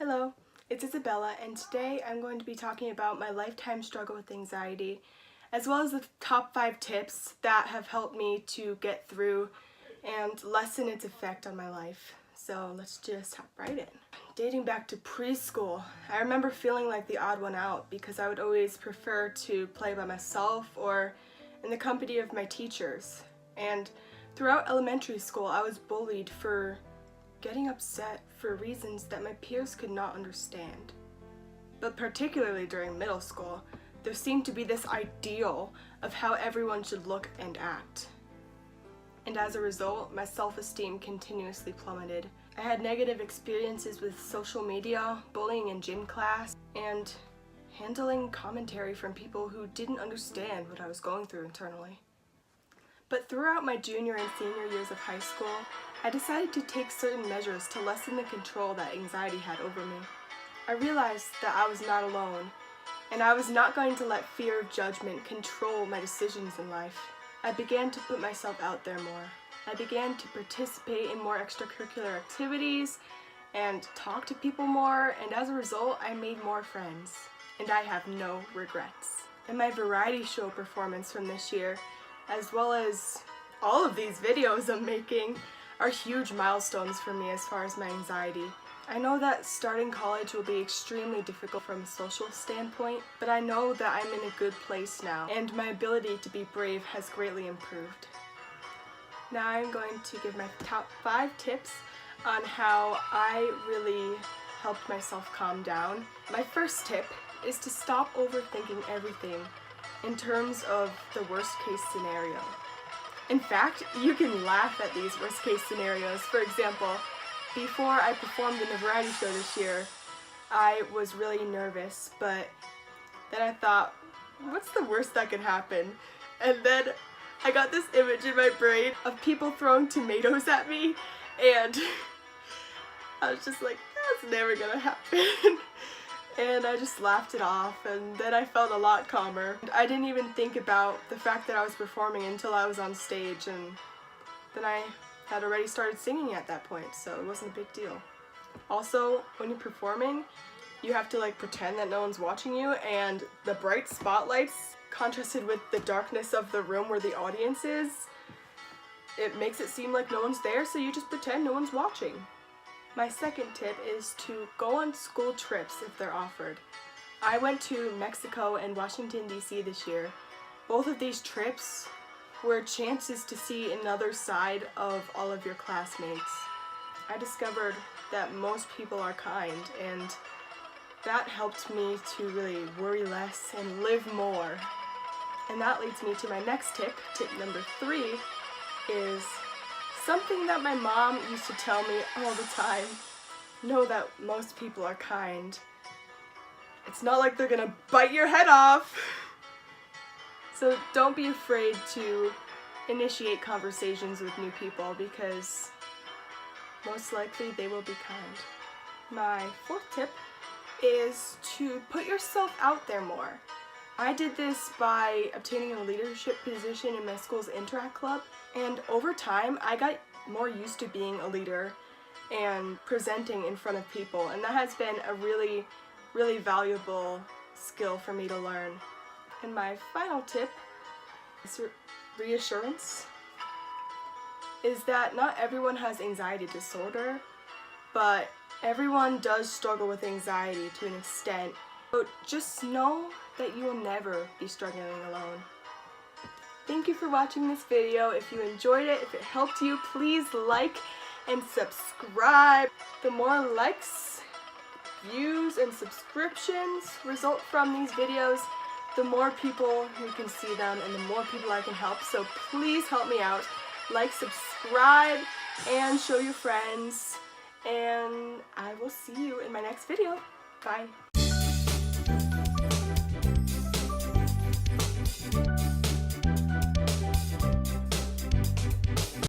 Hello, it's Isabella, and today I'm going to be talking about my lifetime struggle with anxiety, as well as the top 5 tips that have helped me to get through and lessen its effect on my life. So let's just hop right in. Dating back to preschool, I remember feeling like the odd one out because I would always prefer to play by myself or in the company of my teachers. And throughout elementary school, I was bullied for getting upset for reasons that my peers could not understand. But particularly during middle school, there seemed to be this ideal of how everyone should look and act. And as a result, my self-esteem continuously plummeted. I had negative experiences with social media, bullying in gym class, and handling commentary from people who didn't understand what I was going through internally. But throughout my junior and senior years of high school, I decided to take certain measures to lessen the control that anxiety had over me. I realized that I was not alone, and I was not going to let fear of judgment control my decisions in life. I began to put myself out there more. I began to participate in more extracurricular activities and talk to people more, and as a result, I made more friends, and I have no regrets. In my variety show performance from this year, as well as all of these videos I'm making, are huge milestones for me as far as my anxiety. I know that starting college will be extremely difficult from a social standpoint, but I know that I'm in a good place now, and my ability to be brave has greatly improved. Now I'm going to give my top 5 tips on how I really helped myself calm down. My first tip is to stop overthinking everything in terms of the worst case scenario. In fact, you can laugh at these worst case scenarios. For example, before I performed in the variety show this year, I was really nervous, but then I thought, what's the worst that could happen? And then I got this image in my brain of people throwing tomatoes at me, and I was just like, that's never gonna happen. And I just laughed it off, and then I felt a lot calmer. I didn't even think about the fact that I was performing until I was on stage, and then I had already started singing at that point, so it wasn't a big deal. Also, when you're performing, you have to pretend that no one's watching you, and the bright spotlights contrasted with the darkness of the room where the audience is, it makes it seem like no one's there, so you just pretend no one's watching. My second tip is to go on school trips if they're offered. I went to Mexico and Washington, D.C. this year. Both of these trips were chances to see another side of all of your classmates. I discovered that most people are kind, and that helped me to really worry less and live more. And that leads me to my next tip. Tip number 3 is something that my mom used to tell me all the time. Know that most people are kind. It's not like they're gonna bite your head off. So don't be afraid to initiate conversations with new people because most likely they will be kind. My 4th tip is to put yourself out there more. I did this by obtaining a leadership position in my school's Interact Club, and over time I got more used to being a leader and presenting in front of people, and that has been a really, really valuable skill for me to learn. And my final tip is reassurance, is that not everyone has anxiety disorder, but everyone does struggle with anxiety to an extent. So just know that you will never be struggling alone. Thank you for watching this video. If you enjoyed it, if it helped you, please like and subscribe. The more likes, views, and subscriptions result from these videos, the more people who can see them and the more people I can help. So please help me out. Like, subscribe, and show your friends. And I will see you in my next video. Bye.